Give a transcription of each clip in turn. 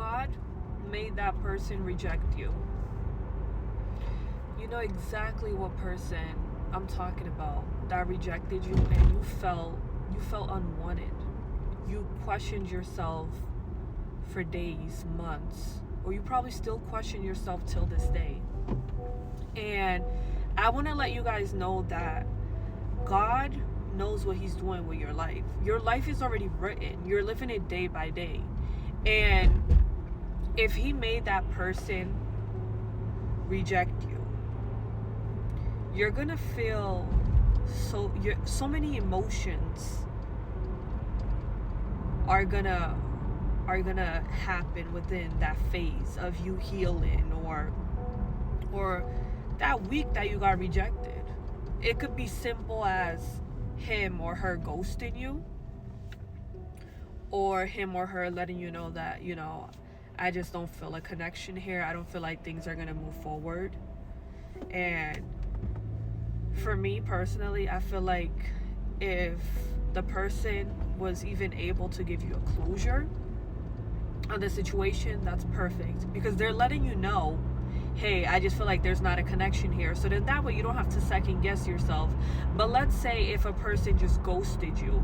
God made that person reject you, you know exactly what person I'm talking about that rejected you, and you felt unwanted. You questioned yourself for days, months, or you probably still question yourself till this day. And I want to let you guys know that God knows what he's doing with your life. Your life is already written. You're living it day by day. And if he made that person reject you, you're going to feel so many emotions are going to happen within that phase of you healing, or that week that you got rejected. It could be simple as him or her ghosting you, or him or her letting you know that, I just don't feel a connection here. I don't feel like things are going to move forward. And for me personally, I feel like if the person was even able to give you a closure on the situation, that's perfect, because they're letting you know, hey, I just feel like there's not a connection here. So then that way you don't have to second guess yourself. But let's say if a person just ghosted you,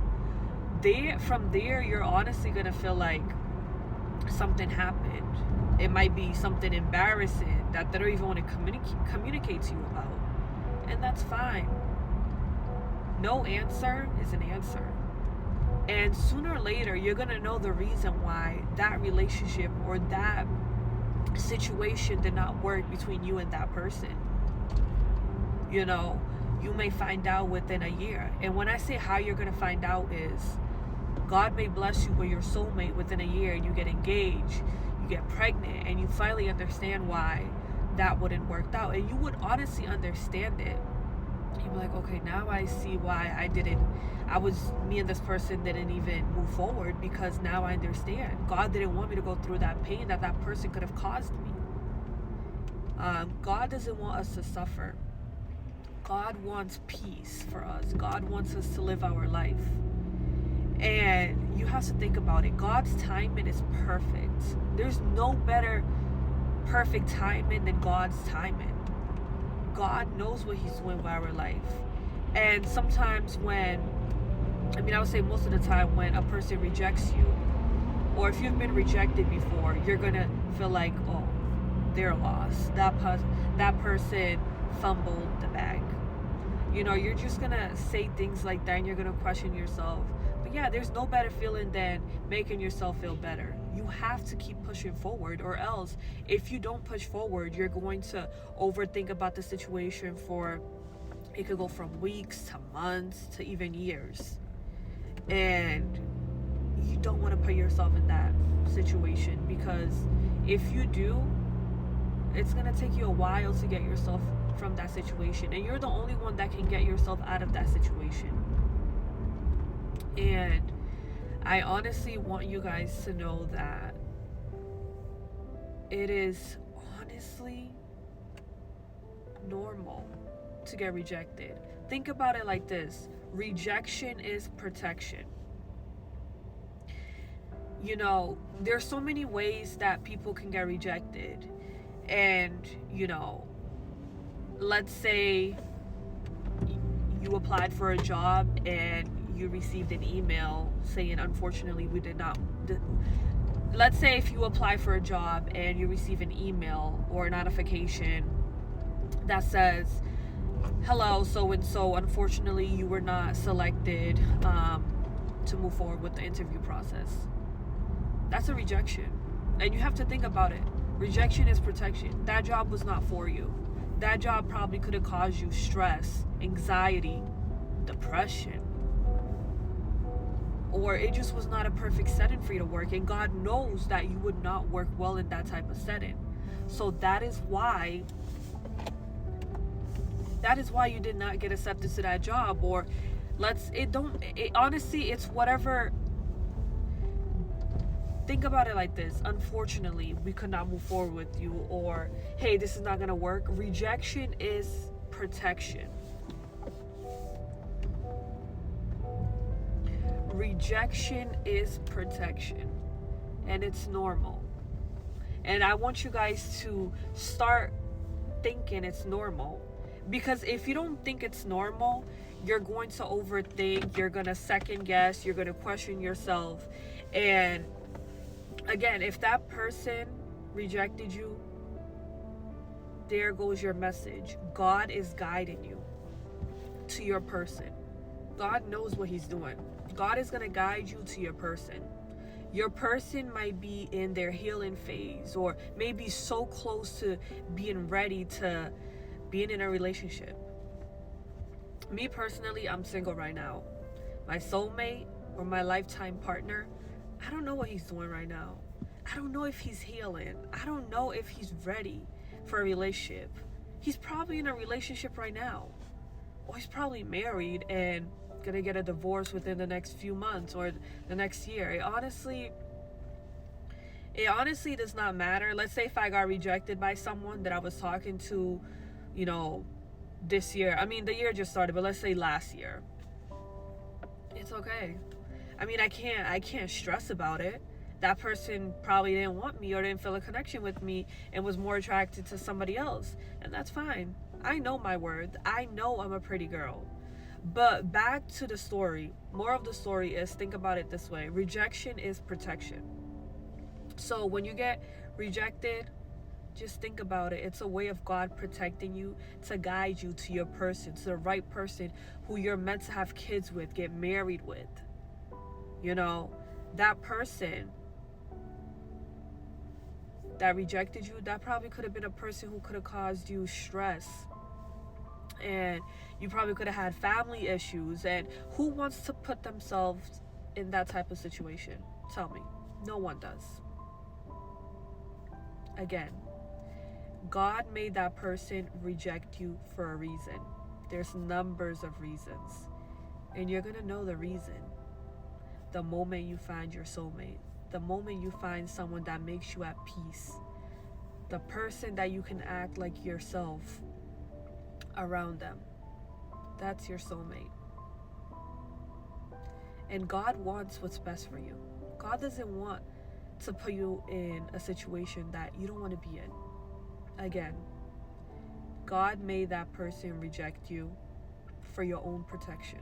from there you're honestly gonna feel like something happened. It might be something embarrassing that they don't even want to communicate to you about, and that's fine. No answer is an answer. And sooner or later, you're going to know the reason why that relationship or that situation did not work between you and that person. You may find out within a year. And when I say how you're going to find out is, God may bless you with your soulmate within a year, and you get engaged, you get pregnant, and you finally understand why that wouldn't work out. And you would honestly understand it. You'd be like, okay, now I see why me and this person didn't even move forward, because now I understand. God didn't want me to go through that pain that person could have caused me. God doesn't want us to suffer. God wants peace for us. God wants us to live our life. And you have to think about it. God's timing is perfect. There's no better perfect timing than God's timing. God knows what he's doing with our life. And sometimes I would say most of the time when a person rejects you, or if you've been rejected before, you're going to feel like, oh, they're lost. That person fumbled the bag. You're just going to say things like that, and you're going to question yourself. But yeah, there's no better feeling than making yourself feel better. You have to keep pushing forward, or else if you don't push forward, you're going to overthink about the situation it could go from weeks to months to even years. And you don't want to put yourself in that situation, because if you do, it's going to take you a while to get yourself from that situation, and you're the only one that can get yourself out of that situation. And I honestly want you guys to know that it is honestly normal to get rejected. Think about it like this: rejection is protection. There's so many ways that people can get rejected. And, let's say you applied for a job and you received an email saying, unfortunately, we did not. Let's say if you apply for a job and you receive an email or a notification that says, hello, so-and-so, unfortunately, you were not selected to move forward with the interview process. That's a rejection. And you have to think about it. Rejection is protection. That job was not for you. That job probably could have caused you stress, anxiety, depression. Or it just was not a perfect setting for you to work. And God knows that you would not work well in that type of setting. So that is why you did not get accepted to that job. Or honestly, it's whatever. Think about it like this: unfortunately, we could not move forward with you, or hey, this is not going to work. Rejection is protection. Rejection is protection, and it's normal. And I want you guys to start thinking it's normal. Because if you don't think it's normal, you're going to overthink, you're going to second guess, you're going to question yourself. And again, if that person rejected you, there goes your message. God is guiding you to your person. God knows what he's doing. God is going to guide you to your person. Your person might be in their healing phase, or maybe so close to being ready to being in a relationship. Me personally, I'm single right now. My soulmate or my lifetime partner, I don't know what he's doing right now. I don't know if he's healing. I don't know if he's ready for a relationship. He's probably in a relationship right now. Or he's probably married and gonna get a divorce within the next few months or the next year. It honestly does not matter. Let's say if I got rejected by someone that I was talking to, this year. I mean, the year just started, but let's say last year. It's okay. I mean, I can't stress about it. That person probably didn't want me or didn't feel a connection with me and was more attracted to somebody else. And that's fine. I know my worth. I know I'm a pretty girl. But back to the story. More of the story is, think about it this way. Rejection is protection. So when you get rejected, just think about it. It's a way of God protecting you to guide you to your person, to the right person who you're meant to have kids with, get married with. That person that rejected you, that probably could have been a person who could have caused you stress. And you probably could have had family issues. And who wants to put themselves in that type of situation? Tell me. No one does. Again, God made that person reject you for a reason. There's numbers of reasons. And you're going to know the reason the moment you find your soulmate. The moment you find someone that makes you at peace. The person that you can act like yourself around them. That's your soulmate. And God wants what's best for you. God doesn't want to put you in a situation that you don't want to be in. Again, God made that person reject you for your own protection.